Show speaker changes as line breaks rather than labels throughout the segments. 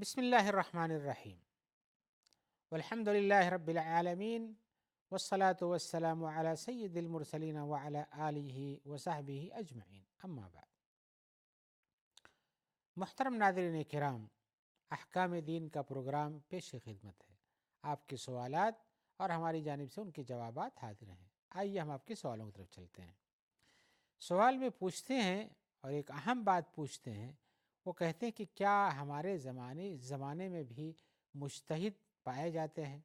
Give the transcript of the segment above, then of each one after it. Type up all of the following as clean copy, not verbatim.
بسم اللہ الرحمن الرحیم والحمد للہ رب العالمین والصلاة والسلام علی سید المرسلین وعلی آلہ وصحبہ اجمعین، اما بعد۔ محترم ناظرین کرام، احکام دین کا پروگرام پیش خدمت ہے۔ آپ کے سوالات اور ہماری جانب سے ان کے جوابات حاضر ہیں۔ آئیے ہم آپ کے سوالوں کی طرف چلتے ہیں۔ سوال میں پوچھتے ہیں اور ایک اہم بات پوچھتے ہیں، وہ کہتے ہیں کہ کیا ہمارے زمانے میں بھی مجتہد پائے جاتے ہیں؟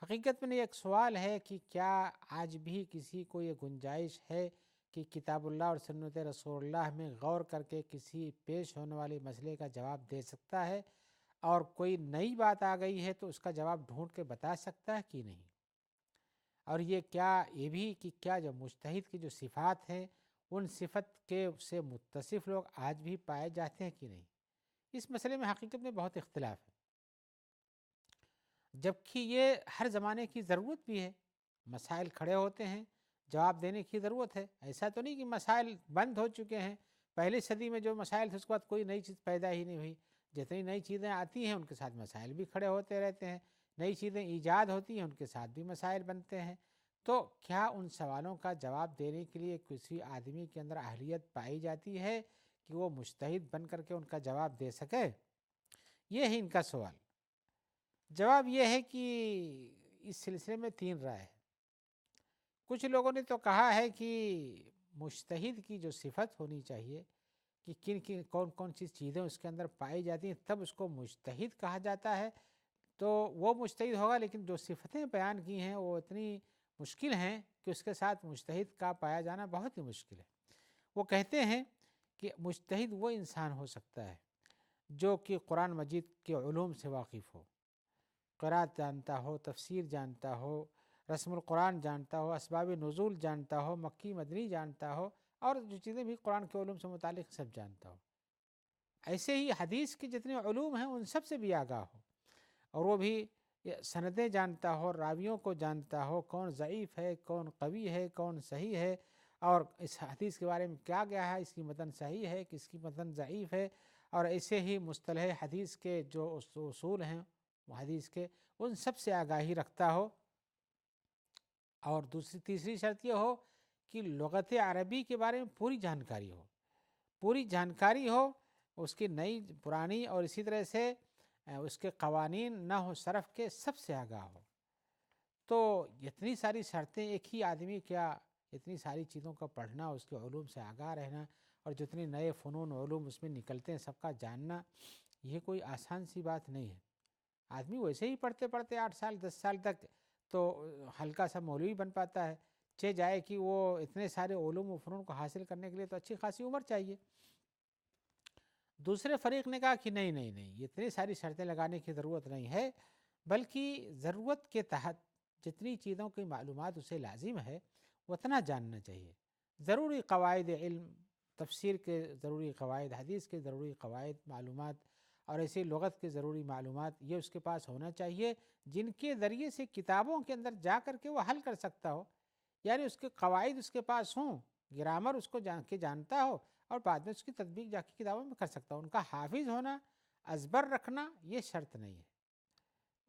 حقیقت میں ایک سوال ہے کہ کیا آج بھی کسی کو یہ گنجائش ہے کہ کتاب اللہ اور سنت رسول اللہ میں غور کر کے کسی پیش ہونے والے مسئلے کا جواب دے سکتا ہے، اور کوئی نئی بات آ گئی ہے تو اس کا جواب ڈھونڈ کے بتا سکتا ہے کہ نہیں؟ اور یہ بھی کہ کیا جو مجتہد کی جو صفات ہیں ان صفت کے سے متصف لوگ آج بھی پائے جاتے ہیں کہ نہیں؟ اس مسئلے میں حقیقت میں بہت اختلاف ہے، جبکہ یہ ہر زمانے کی ضرورت بھی ہے۔ مسائل کھڑے ہوتے ہیں، جواب دینے کی ضرورت ہے۔ ایسا تو نہیں کہ مسائل بند ہو چکے ہیں، پہلی صدی میں جو مسائل تھے اس کے بعد کوئی نئی چیز پیدا ہی نہیں ہوئی۔ جتنی نئی چیزیں آتی ہیں ان کے ساتھ مسائل بھی کھڑے ہوتے رہتے ہیں، نئی چیزیں ایجاد ہوتی ہیں ان کے ساتھ بھی مسائل بنتے ہیں۔ تو کیا ان سوالوں کا جواب دینے کے لیے کسی آدمی کے اندر اہلیت پائی جاتی ہے کہ وہ مجتہد بن کر کے ان کا جواب دے سکے؟ یہ ہے ان کا سوال۔ جواب یہ ہے کہ اس سلسلے میں تین رائے ہیں۔ کچھ لوگوں نے تو کہا ہے کہ مجتہد کی جو صفت ہونی چاہیے کہ کون کون سی چیزیں اس کے اندر پائی جاتی ہیں تب اس کو مجتہد کہا جاتا ہے، تو وہ مجتہد ہوگا، لیکن جو صفتیں بیان کی ہیں وہ اتنی مشکل ہیں کہ اس کے ساتھ مجتہد کا پایا جانا بہت ہی مشکل ہے۔ وہ کہتے ہیں کہ مجتہد وہ انسان ہو سکتا ہے جو کہ قرآن مجید کے علوم سے واقف ہو، قرأت جانتا ہو، تفسیر جانتا ہو، رسم القرآن جانتا ہو، اسباب نزول جانتا ہو، مکی مدنی جانتا ہو، اور جو چیزیں بھی قرآن کے علوم سے متعلق سب جانتا ہو۔ ایسے ہی حدیث کے جتنے علوم ہیں ان سب سے بھی آگاہ ہو، اور وہ بھی سندیں جانتا ہو، راویوں کو جانتا ہو، کون ضعیف ہے، کون قوی ہے، کون صحیح ہے، اور اس حدیث کے بارے میں کیا گیا ہے، اس کی متن صحیح ہے، کس کی متن ضعیف ہے، اور ایسے ہی مصطلح حدیث کے جو اصول ہیں وہ حدیث کے ان سب سے آگاہی رکھتا ہو۔ اور تیسری شرط یہ ہو کہ لغت عربی کے بارے میں پوری جانکاری ہو، اس کی نئی پرانی، اور اسی طرح سے اس کے قوانین نہ ہو صرف کے سب سے آگاہ ہو۔ تو اتنی ساری شرطیں ایک ہی آدمی کیا اتنی ساری چیزوں کا پڑھنا، اس کے علوم سے آگاہ رہنا، اور جتنے نئے فنون علوم اس میں نکلتے ہیں سب کا جاننا، یہ کوئی آسان سی بات نہیں ہے۔ آدمی ویسے ہی پڑھتے 8 سال 10 سال تک تو ہلکا سا مولوی بن پاتا ہے، جائے کہ وہ اتنے سارے علوم و فنون کو حاصل کرنے کے لیے تو اچھی خاصی عمر چاہیے۔ دوسرے فریق نے کہا کہ نہیں، اتنی ساری شرطیں لگانے کی ضرورت نہیں ہے، بلکہ ضرورت کے تحت جتنی چیزوں کی معلومات اسے لازم ہے اتنا جاننا چاہیے۔ ضروری قواعد علم، تفسیر کے ضروری قواعد، حدیث کے ضروری قواعد معلومات، اور ایسے لغت کے ضروری معلومات یہ اس کے پاس ہونا چاہیے، جن کے ذریعے سے کتابوں کے اندر جا کر کے وہ حل کر سکتا ہو۔ یعنی اس کے قواعد اس کے پاس ہوں، گرامر اس کو جانتا ہو، اور بعد میں اس کی تطبیق جا کے کتابوں میں کر سکتا ہو۔ ان کا حافظ ہونا، ازبر رکھنا یہ شرط نہیں ہے۔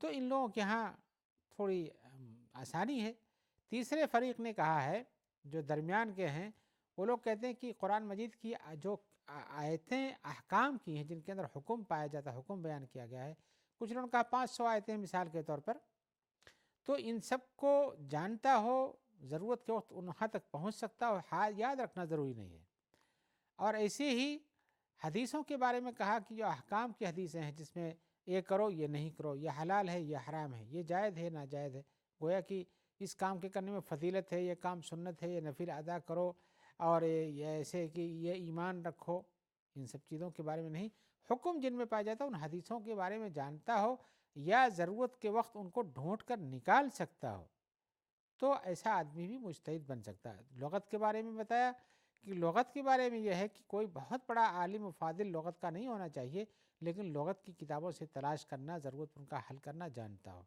تو ان لوگوں کے ہاں تھوڑی آسانی ہے۔ تیسرے فریق نے کہا ہے جو درمیان کے ہیں، وہ لوگ کہتے ہیں کہ قرآن مجید کی جو آیتیں احکام کی ہیں جن کے اندر حکم پایا جاتا ہے، حکم بیان کیا گیا ہے، کچھ لوگوں نے کہا 500 آیتیں مثال کے طور پر، تو ان سب کو جانتا ہو، ضرورت کے وقت وہاں تک پہنچ سکتا ہو، یاد رکھنا ضروری نہیں ہے۔ اور ایسے ہی حدیثوں کے بارے میں کہا کہ جو احکام کی حدیثیں ہیں جس میں یہ کرو یہ نہیں کرو، یہ حلال ہے یہ حرام ہے، یہ جائز ہے ناجائز ہے، گویا کہ اس کام کے کرنے میں فضیلت ہے، یہ کام سنت ہے، یہ نفل ادا کرو، اور یہ ایسے کہ یہ ایمان رکھو، ان سب چیزوں کے بارے میں نہیں، حکم جن میں پایا جاتا ہے ان حدیثوں کے بارے میں جانتا ہو، یا ضرورت کے وقت ان کو ڈھونڈ کر نکال سکتا ہو، تو ایسا آدمی بھی مجتہد بن سکتا ہے۔ لغت کے بارے میں بتایا کہ لغت کے بارے میں یہ ہے کہ کوئی بہت بڑا عالم و فاضل لغت کا نہیں ہونا چاہیے، لیکن لغت کی کتابوں سے تلاش کرنا، ضرورت ان کا حل کرنا جانتا ہو۔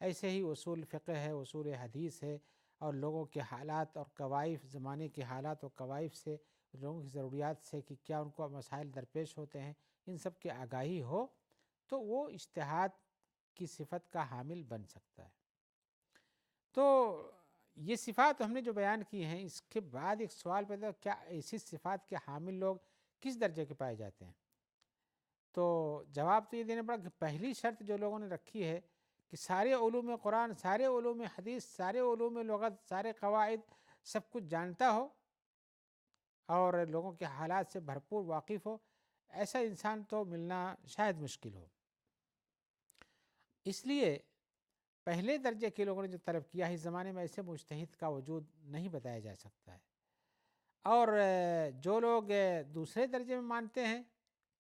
ایسے ہی اصول فقہ ہے، اصول حدیث ہے، اور لوگوں کے حالات اور کوائف، زمانے کے حالات اور کوائف سے، لوگوں کی ضروریات سے کہ کیا ان کو مسائل درپیش ہوتے ہیں، ان سب کی آگاہی ہو، تو وہ اجتہاد کی صفت کا حامل بن سکتا ہے۔ تو یہ صفات ہم نے جو بیان کی ہیں، اس کے بعد ایک سوال پیدا ہوا، کیا ایسی صفات کے حامل لوگ کس درجے کے پائے جاتے ہیں؟ تو جواب تو یہ دینا پڑا کہ پہلی شرط جو لوگوں نے رکھی ہے کہ سارے علوم قرآن، سارے علوم حدیث، سارے علوم لغت، سارے قواعد سب کچھ جانتا ہو اور لوگوں کے حالات سے بھرپور واقف ہو، ایسا انسان تو ملنا شاید مشکل ہو۔ اس لیے پہلے درجے کے لوگوں نے جو طلب کیا ہے، اس زمانے میں ایسے مجتہد کا وجود نہیں بتایا جا سکتا ہے۔ اور جو لوگ دوسرے درجے میں مانتے ہیں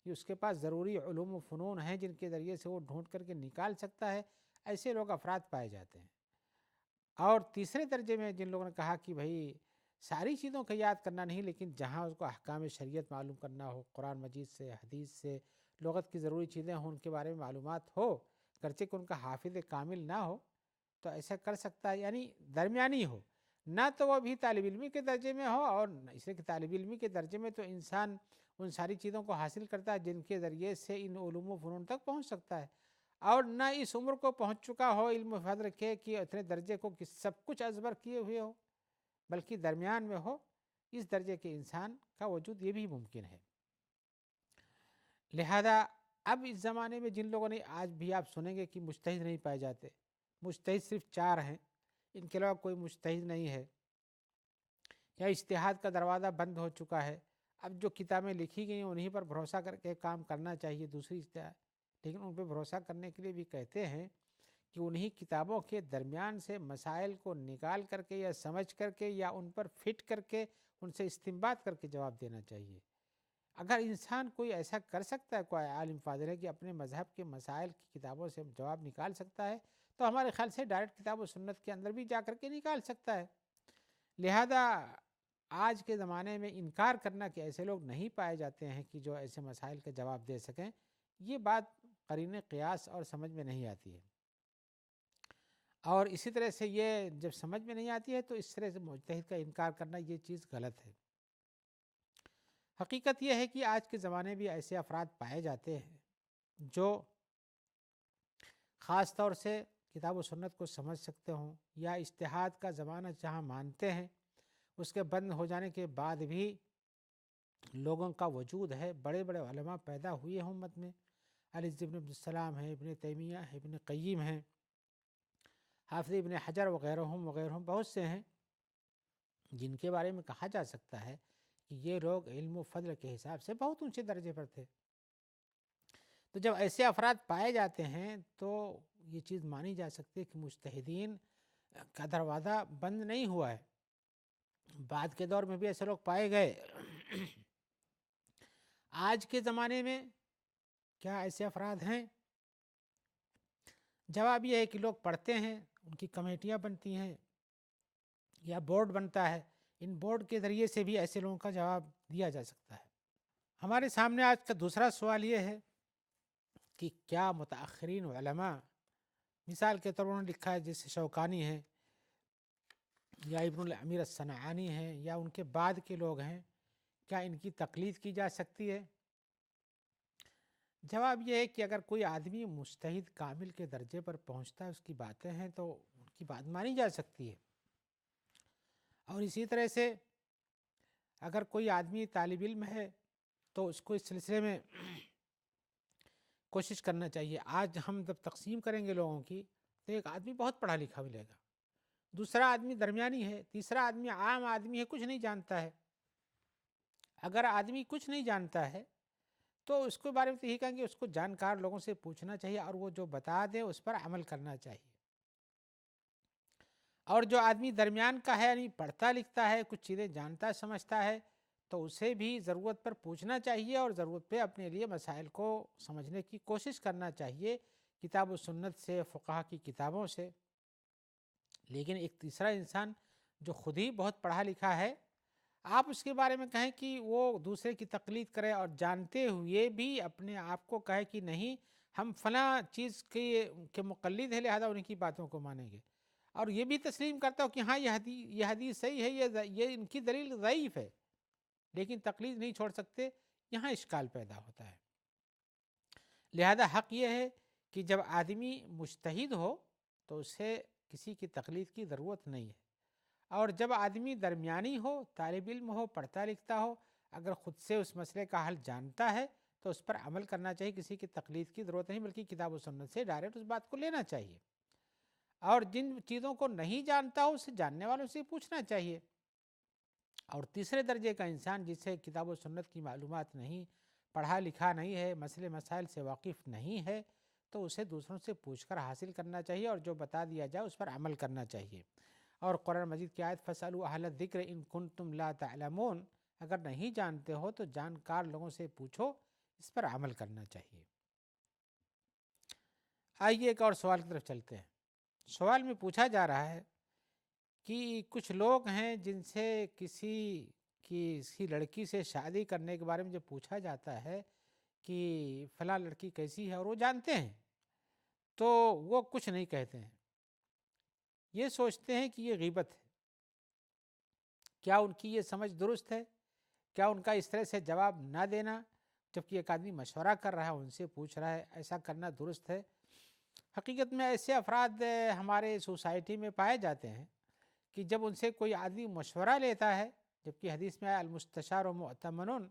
کہ اس کے پاس ضروری علوم و فنون ہیں جن کے ذریعے سے وہ ڈھونڈ کر کے نکال سکتا ہے، ایسے لوگ افراد پائے جاتے ہیں۔ اور تیسرے درجے میں جن لوگوں نے کہا کہ بھائی ساری چیزوں کا یاد کرنا نہیں، لیکن جہاں اس کو احکام شریعت معلوم کرنا ہو، قرآن مجید سے، حدیث سے، لغت کی ضروری چیزیں ہوں، ان کے بارے میں معلومات ہو، گرچہ کہ ان کا حافظ کامل نہ ہو تو ایسا کر سکتا ہے، یعنی درمیانی ہو، نہ تو وہ بھی طالب علمی کے درجے میں ہو، اور اس لیے کہ طالب علمی کے درجے میں تو انسان ان ساری چیزوں کو حاصل کرتا ہے جن کے ذریعے سے ان علوم و فنون تک پہنچ سکتا ہے، اور نہ اس عمر کو پہنچ چکا ہو علم و فضل کے کہ اتنے درجے کو کہ سب کچھ ازبر کیے ہوئے ہو، بلکہ درمیان میں ہو۔ اس درجے کے انسان کا وجود یہ بھی ممکن ہے۔ لہذا اب اس زمانے میں جن لوگوں نے، آج بھی آپ سنیں گے کہ مجتہد نہیں پائے جاتے، مجتہد صرف 4 ہیں، ان کے علاوہ کوئی مجتہد نہیں ہے، یا اجتہاد کا دروازہ بند ہو چکا ہے، اب جو کتابیں لکھی گئی ہیں انہیں پر بھروسہ کر کے کام کرنا چاہیے، دوسری اجتہاد، لیکن ان پہ بھروسہ کرنے کے لیے بھی کہتے ہیں کہ انہی کتابوں کے درمیان سے مسائل کو نکال کر کے یا سمجھ کر کے یا ان پر فٹ کر کے ان سے استنباط کر کے جواب دینا چاہیے۔ اگر انسان کوئی ایسا کر سکتا ہے، کوئی عالم فاضل ہے کہ اپنے مذہب کے مسائل کی کتابوں سے جواب نکال سکتا ہے، تو ہمارے خیال سے ڈائریکٹ کتاب و سنت کے اندر بھی جا کر کے نکال سکتا ہے۔ لہذا آج کے زمانے میں انکار کرنا کہ ایسے لوگ نہیں پائے جاتے ہیں کہ جو ایسے مسائل کا جواب دے سکیں، یہ بات قرین قیاس اور سمجھ میں نہیں آتی ہے۔ اور اسی طرح سے یہ جب سمجھ میں نہیں آتی ہے تو اس طرح سے مجتہد کا انکار کرنا یہ چیز غلط ہے۔ حقیقت یہ ہے کہ آج کے زمانے بھی ایسے افراد پائے جاتے ہیں جو خاص طور سے کتاب و سنت کو سمجھ سکتے ہوں، یا اجتہاد کا زمانہ جہاں مانتے ہیں اس کے بند ہو جانے کے بعد بھی لوگوں کا وجود ہے، بڑے بڑے علماء پیدا ہوئے ہیں امت میں، علی ابن عبدالسلام ہیں، ابن تیمیہ ہیں، ابن قیم ہیں، حافظ ابن حجر وغیرہم بہت سے ہیں جن کے بارے میں کہا جا سکتا ہے کہ یہ لوگ علم و فضل کے حساب سے بہت اونچے درجے پر تھے۔ تو جب ایسے افراد پائے جاتے ہیں تو یہ چیز مانی جا سکتی ہے کہ مجتہدین کا دروازہ بند نہیں ہوا ہے، بعد کے دور میں بھی ایسے لوگ پائے گئے۔ آج کے زمانے میں کیا ایسے افراد ہیں؟ جواب یہ ہے کہ لوگ پڑھتے ہیں، ان کی کمیٹیاں بنتی ہیں یا بورڈ بنتا ہے، ان بورڈ کے ذریعے سے بھی ایسے لوگوں کا جواب دیا جا سکتا ہے۔ ہمارے سامنے آج کا دوسرا سوال یہ ہے کہ کیا متاخرین علماء، مثال کے طور پر انہوں نے لکھا ہے جیسے شوکانی ہیں یا ابن الامیر الصنعانی ہیں یا ان کے بعد کے لوگ ہیں، کیا ان کی تقلید کی جا سکتی ہے؟ جواب یہ ہے کہ اگر کوئی آدمی مجتہد کامل کے درجے پر پہنچتا ہے، اس کی باتیں ہیں تو ان کی بات مانی جا سکتی ہے۔ اور اسی طرح سے اگر کوئی آدمی طالب علم ہے تو اس کو اس سلسلے میں کوشش کرنا چاہیے۔ آج ہم جب تقسیم کریں گے لوگوں کی تو ایک آدمی بہت پڑھا لکھا ملے گا، دوسرا آدمی درمیانی ہے، تیسرا آدمی عام آدمی ہے، کچھ نہیں جانتا ہے۔ اگر آدمی کچھ نہیں جانتا ہے تو اس کے بارے میں تو یہی کہیں گے اس کو جانکار لوگوں سے پوچھنا چاہیے اور وہ جو بتا دے اس پر عمل کرنا چاہیے۔ اور جو آدمی درمیان کا ہے، یعنی پڑھتا لکھتا ہے، کچھ چیزیں جانتا سمجھتا ہے، تو اسے بھی ضرورت پر پوچھنا چاہیے اور ضرورت پہ اپنے لیے مسائل کو سمجھنے کی کوشش کرنا چاہیے کتاب و سنت سے، فقہا کی کتابوں سے۔ لیکن ایک تیسرا انسان جو خود ہی بہت پڑھا لکھا ہے، آپ اس کے بارے میں کہیں کہ وہ دوسرے کی تقلید کرے اور جانتے ہوئے بھی اپنے آپ کو کہے کہ نہیں ہم فلاں چیز کے مقلد ہیں لہذا ان کی باتوں کو مانیں گے، اور یہ بھی تسلیم کرتا ہو کہ ہاں یہ حدیث صحیح ہے، یہ ان کی دلیل ضعیف ہے، لیکن تقلید نہیں چھوڑ سکتے، یہاں اشکال پیدا ہوتا ہے۔ لہذا حق یہ ہے کہ جب آدمی مجتہد ہو تو اسے کسی کی تقلید کی ضرورت نہیں ہے، اور جب آدمی درمیانی ہو، طالب علم ہو، پڑھتا لکھتا ہو، اگر خود سے اس مسئلے کا حل جانتا ہے تو اس پر عمل کرنا چاہیے، کسی کی تقلید کی ضرورت نہیں، بلکہ کتاب و سنت سے ڈائریکٹ اس بات کو لینا چاہیے۔ اور جن چیزوں کو نہیں جانتا ہو اسے جاننے والوں سے پوچھنا چاہیے۔ اور تیسرے درجے کا انسان جسے کتاب و سنت کی معلومات نہیں، پڑھا لکھا نہیں ہے، مسئلے مسائل سے واقف نہیں ہے، تو اسے دوسروں سے پوچھ کر حاصل کرنا چاہیے، اور جو بتا دیا جائے اس پر عمل کرنا چاہیے۔ اور قرآن مجید کی آیت فَاسْأَلُوا أَهْلَ الذِّكْرِ إِن كُنتُمْ لَا تَعْلَمُونَ، اگر نہیں جانتے ہو تو جانکار لوگوں سے پوچھو، اس پر عمل کرنا چاہیے۔ آئیے ایک اور سوال کی طرف چلتے ہیں۔ سوال میں پوچھا جا رہا ہے کہ کچھ لوگ ہیں جن سے کسی لڑکی سے شادی کرنے کے بارے میں جب پوچھا جاتا ہے کہ فلاں لڑکی کیسی ہے اور وہ جانتے ہیں تو وہ کچھ نہیں کہتے ہیں، یہ سوچتے ہیں کہ یہ غیبت ہے۔ کیا ان کی یہ سمجھ درست ہے؟ کیا ان کا اس طرح سے جواب نہ دینا، جبکہ ایک آدمی مشورہ کر رہا ہے، ان سے پوچھ رہا ہے، ایسا کرنا درست ہے؟ حقیقت میں ایسے افراد ہمارے سوسائٹی میں پائے جاتے ہیں کہ جب ان سے کوئی آدمی مشورہ لیتا ہے، جبکہ حدیث میں المستشار و مؤتمن،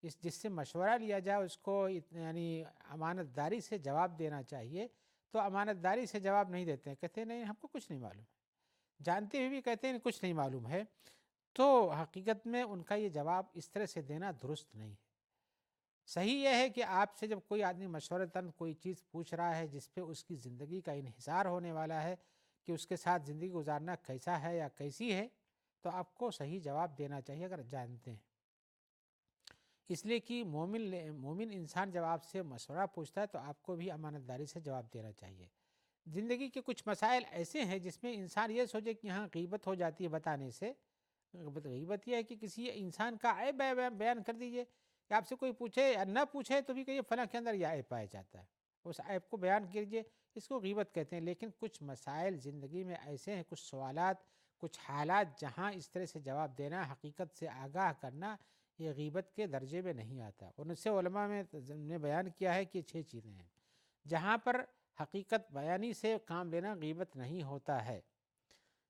جس سے مشورہ لیا جائے اس کو یعنی امانت داری سے جواب دینا چاہیے، تو امانت داری سے جواب نہیں دیتے ہیں، کہتے ہیں نہیں ہم کو کچھ نہیں معلوم ہے، جانتے ہوئے بھی کہتے ہیں کچھ نہیں معلوم ہے۔ تو حقیقت میں ان کا یہ جواب اس طرح سے دینا درست نہیں ہے۔ صحیح یہ ہے کہ آپ سے جب کوئی آدمی مشورتاً کوئی چیز پوچھ رہا ہے جس پہ اس کی زندگی کا انحصار ہونے والا ہے کہ اس کے ساتھ زندگی گزارنا کیسا ہے یا کیسی ہے، تو آپ کو صحیح جواب دینا چاہیے اگر جانتے ہیں۔ اس لیے کہ مومن انسان جب آپ سے مشورہ پوچھتا ہے تو آپ کو بھی امانت داری سے جواب دینا چاہیے۔ زندگی کے کچھ مسائل ایسے ہیں جس میں انسان یہ سوچے کہ یہاں غیبت ہو جاتی ہے بتانے سے۔ غیبت یہ ہے کہ کسی انسان کا عیب بیان کر دیجئے، کہ آپ سے کوئی پوچھے یا نہ پوچھے تو بھی کہیے فلاں کے اندر یہ عیب پایا جاتا ہے، اس عیب کو بیان کیجئے، اس کو غیبت کہتے ہیں۔ لیکن کچھ مسائل زندگی میں ایسے ہیں، کچھ سوالات، کچھ حالات جہاں اس طرح سے جواب دینا، حقیقت سے آگاہ کرنا، یہ غیبت کے درجے میں نہیں آتا۔ ان سے علماء نے بیان کیا ہے کہ 6 چیزیں ہیں جہاں پر حقیقت بیانی سے کام لینا غیبت نہیں ہوتا ہے۔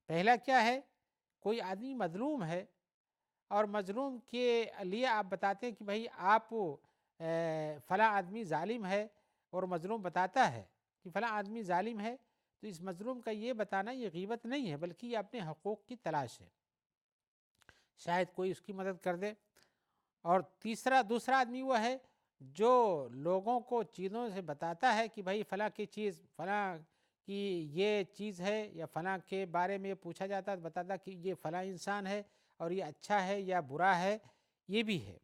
پہلا کیا ہے؟ کوئی آدمی مظلوم ہے اور مظلوم کے لیے آپ بتاتے ہیں کہ بھائی آپ فلاں آدمی ظالم ہے، اور مظلوم بتاتا ہے کہ فلاں آدمی ظالم ہے، تو اس مظلوم کا یہ بتانا یہ غیبت نہیں ہے، بلکہ یہ اپنے حقوق کی تلاش ہے، شاید کوئی اس کی مدد کر دے۔ اور دوسرا آدمی وہ ہے جو لوگوں کو چیزوں سے بتاتا ہے کہ بھائی فلاں کی چیز، فلاں کی یہ چیز ہے، یا فلاں کے بارے میں یہ پوچھا جاتا ہے بتاتا کہ یہ فلاں انسان ہے اور یہ اچھا ہے یا برا ہے، یہ بھی ہے۔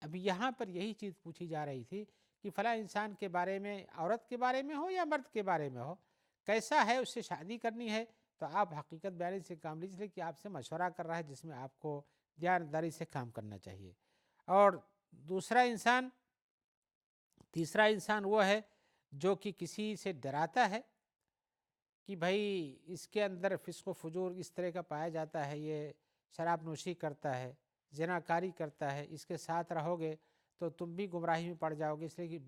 اب یہاں پر یہی چیز پوچھی جا رہی تھی کہ فلاں انسان کے بارے میں، عورت کے بارے میں ہو یا مرد کے بارے میں ہو، کیسا ہے، اس سے شادی کرنی ہے، تو آپ حقیقت بیانی سے کام لیجیے کہ آپ سے مشورہ کر رہا ہے جس میں آپ کو دیانتداری سے کام کرنا چاہیے۔ اور تیسرا انسان وہ ہے جو کہ کسی سے ڈراتا ہے کہ بھائی اس کے اندر فسق و فجور اس طرح کا پایا جاتا ہے، یہ شراب نوشی کرتا ہے، زناکاری کرتا ہے، اس کے ساتھ رہو گے تو تم بھی گمراہی میں پڑ جاؤ گے، اس لیے کہ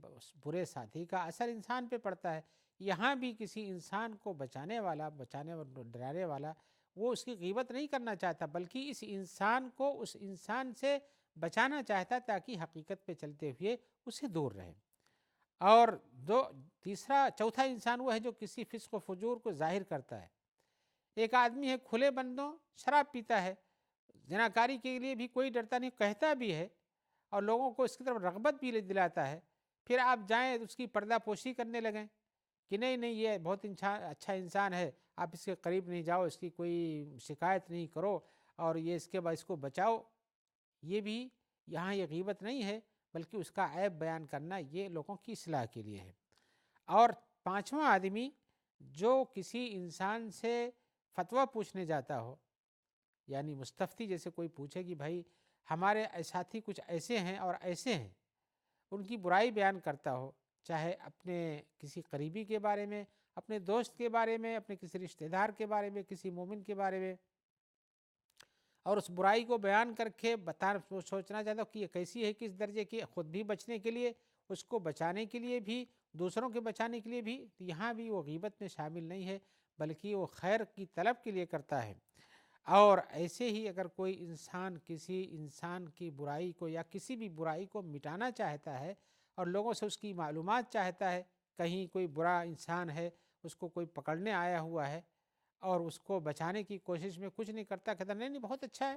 برے ساتھی کا اثر انسان پہ پڑتا ہے۔ یہاں بھی کسی انسان کو بچانے والا، ڈرانے والا، وہ اس کی غیبت نہیں کرنا چاہتا، بلکہ اس انسان کو اس انسان سے بچانا چاہتا تاکہ حقیقت پہ چلتے ہوئے اسے دور رہے۔ اور چوتھا انسان وہ ہے جو کسی فسق و فجور کو ظاہر کرتا ہے۔ ایک آدمی ہے کھلے بندوں شراب پیتا ہے، زناکاری کے لیے بھی کوئی ڈرتا نہیں، کہتا بھی ہے اور لوگوں کو اس کی طرف رغبت بھی دلاتا ہے، پھر آپ جائیں اس کی پردہ پوشی کرنے لگیں کہ نہیں یہ بہت اچھا انسان ہے، آپ اس کے قریب نہیں جاؤ، اس کی کوئی شکایت نہیں کرو، اور یہ اس کو بچاؤ، یہ بھی یہاں یہ غیبت نہیں ہے، بلکہ اس کا عیب بیان کرنا یہ لوگوں کی اصلاح کے لیے ہے۔ اور پانچواں آدمی جو کسی انسان سے فتویٰ پوچھنے جاتا ہو، یعنی مستفتی، جیسے کوئی پوچھے کہ بھائی ہمارے ساتھی کچھ ایسے ہیں اور ایسے ہیں، ان کی برائی بیان کرتا ہو، چاہے اپنے کسی قریبی کے بارے میں، اپنے دوست کے بارے میں، اپنے کسی رشتہ دار کے بارے میں، کسی مومن کے بارے میں، اور اس برائی کو بیان کر کے سوچنا چاہتا ہوں کہ یہ کیسی ہے، کس درجے کی، خود بھی بچنے کے لیے اس کو بچانے کے لیے بھی، دوسروں کے بچانے کے لیے بھی، یہاں بھی وہ غیبت میں شامل نہیں ہے، بلکہ وہ خیر کی طلب کے لیے کرتا ہے۔ اور ایسے ہی اگر کوئی انسان کسی انسان کی برائی کو یا کسی بھی برائی کو مٹانا چاہتا ہے اور لوگوں سے اس کی معلومات چاہتا ہے، کہیں کوئی برا انسان ہے، اس کو کوئی پکڑنے آیا ہوا ہے اور اس کو بچانے کی کوشش میں کچھ نہیں کرتا، کہتا نہیں نہیں بہت اچھا ہے،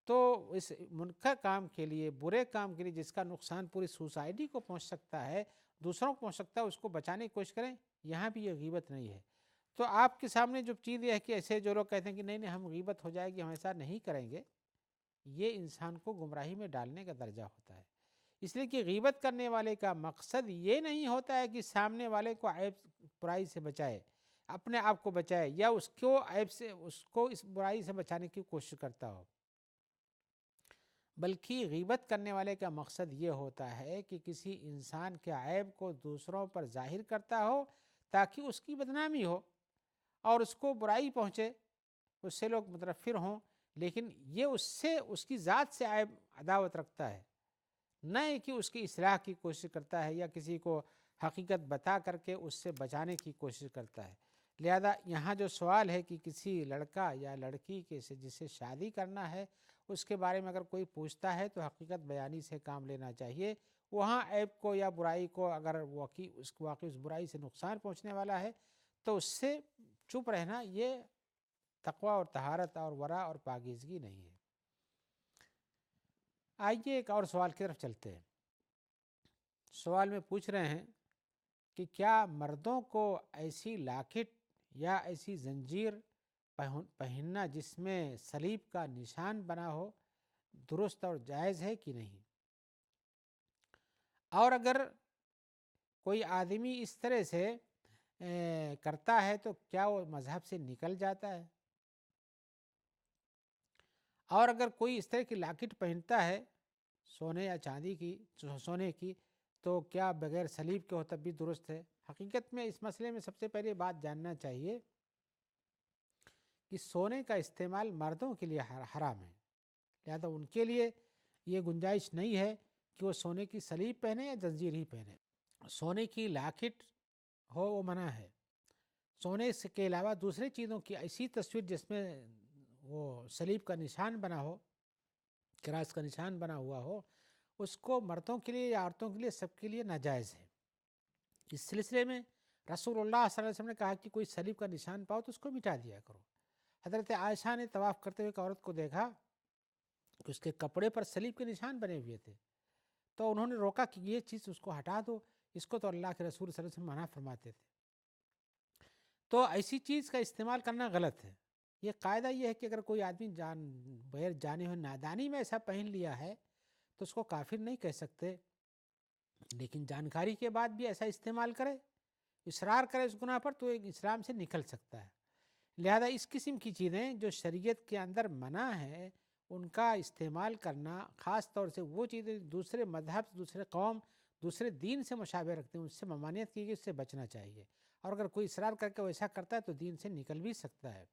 تو اس منکر کام کے لیے، برے کام کے لیے، جس کا نقصان پوری سوسائٹی کو پہنچ سکتا ہے، دوسروں کو پہنچ سکتا ہے، اس کو بچانے کی کوشش کریں، یہاں بھی یہ غیبت نہیں ہے۔ تو آپ کے سامنے جو چیز یہ ہے کہ ایسے جو لوگ کہتے ہیں کہ نہیں نہیں ہم غیبت ہو جائے گی، ہم ایسا نہیں کریں گے، یہ انسان کو گمراہی میں ڈالنے کا درجہ ہوتا ہے۔ اس لیے کہ غیبت کرنے والے کا مقصد یہ نہیں ہوتا ہے کہ سامنے والے کو عیب برائی سے بچائے، اپنے آپ کو بچائے، یا اس کو عیب سے، اس کو اس برائی سے بچانے کی کوشش کرتا ہو، بلکہ غیبت کرنے والے کا مقصد یہ ہوتا ہے کہ کسی انسان کے عیب کو دوسروں پر ظاہر کرتا ہو تاکہ اس کی بدنامی ہو اور اس کو برائی پہنچے، اس سے لوگ متنفر ہوں، لیکن یہ اس سے، اس کی ذات سے عیب عداوت رکھتا ہے، نہ کہ اس کی اصلاح کی کوشش کرتا ہے یا کسی کو حقیقت بتا کر کے اس سے بچانے کی کوشش کرتا ہے۔ لہذا یہاں جو سوال ہے کہ کسی لڑکا یا لڑکی کے سے جسے شادی کرنا ہے اس کے بارے میں اگر کوئی پوچھتا ہے تو حقیقت بیانی سے کام لینا چاہیے، وہاں عیب کو یا برائی کو اگر واقعی اس برائی سے نقصان پہنچنے والا ہے تو اس سے چپ رہنا یہ تقوی اور طہارت اور ورع اور پاکیزگی نہیں ہے۔ آئیے ایک اور سوال کی طرف چلتے ہیں۔ سوال میں پوچھ رہے ہیں کہ کیا مردوں کو ایسی لاکٹ یا ایسی زنجیر پہننا جس میں صلیب کا نشان بنا ہو درست اور جائز ہے کہ نہیں؟ اور اگر کوئی آدمی اس طرح سے کرتا ہے تو کیا وہ مذہب سے نکل جاتا ہے؟ اور اگر کوئی اس طرح کی لاکٹ پہنتا ہے سونے یا چاندی کی، سونے کی، تو کیا بغیر صلیب کے ہو تب بھی درست ہے؟ حقیقت میں اس مسئلے میں سب سے پہلے بات جاننا چاہیے کہ سونے کا استعمال مردوں کے لیے حرام ہے، لہذا ان کے لیے یہ گنجائش نہیں ہے کہ وہ سونے کی صلیب پہنے یا زنجیر ہی پہنے۔ سونے کی لاکٹ ہو وہ منع ہے۔ سونے کے علاوہ دوسری چیزوں کی ایسی تصویر جس میں وہ صلیب کا نشان بنا ہو، کراس کا نشان بنا ہوا ہو، اس کو مردوں کے لیے یا عورتوں کے لیے سب کے لیے ناجائز ہے۔ اس سلسلے میں رسول اللہ صلی اللہ علیہ وسلم نے کہا کہ کوئی صلیب کا نشان پاؤ تو اس کو مٹا دیا کرو۔ حضرت عائشہ نے طواف کرتے ہوئے ایک عورت کو دیکھا کہ اس کے کپڑے پر صلیب کے نشان بنے ہوئے تھے، تو انہوں نے روکا کہ یہ چیز اس کو ہٹا دو، اس کو تو اللہ کے رسول صلی اللہ علیہ وسلم منع فرماتے تھے۔ تو ایسی چیز کا استعمال کرنا غلط ہے۔ یہ قاعدہ یہ ہے کہ اگر کوئی آدمی بغیر جانے ہوئے نادانی میں ایسا پہن لیا ہے تو اس کو کافر نہیں کہہ سکتے، لیکن جانکاری کے بعد بھی ایسا استعمال کرے، اصرار کرے اس گناہ پر، تو ایک اسلام سے نکل سکتا ہے۔ لہذا اس قسم کی چیزیں جو شریعت کے اندر منع ہے ان کا استعمال کرنا، خاص طور سے وہ چیزیں دوسرے مذہب، دوسرے قوم، دوسرے دین سے مشابہ رکھتے ہیں، اس سے ممانعت کی گئی، اس سے بچنا چاہیے۔ اور اگر کوئی اصرار کر کے ویسا کرتا ہے تو دین سے نکل بھی سکتا ہے۔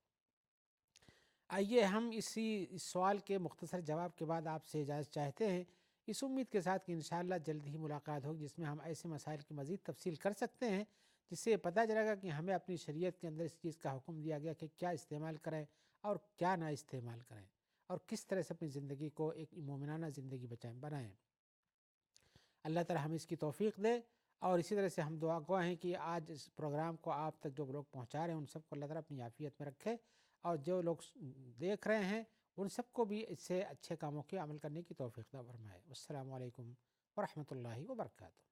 آئیے ہم اس سوال کے مختصر جواب کے بعد آپ سے اجازت چاہتے ہیں، اس امید کے ساتھ کہ انشاءاللہ جلد ہی ملاقات ہوگی جس میں ہم ایسے مسائل کی مزید تفصیل کر سکتے ہیں جس سے پتہ چلے گا کہ ہمیں اپنی شریعت کے اندر اس چیز کا حکم دیا گیا کہ کیا استعمال کریں اور کیا نہ استعمال کریں، اور کس طرح سے اپنی زندگی کو ایک مومنانہ زندگی بنائیں۔ اللہ تعالی ہمیں اس کی توفیق دے، اور اسی طرح سے ہم دعا گواہ ہیں کہ آج اس پروگرام کو آپ تک جو لوگ پہنچا رہے ہیں ان سب کو اللہ تعالی اپنی عافیت میں رکھے، اور جو لوگ دیکھ رہے ہیں ان سب کو بھی اس سے اچھے کاموں کے عمل کرنے کی توفیق عطا فرمائے۔ السلام علیکم ورحمۃ اللہ وبرکاتہ۔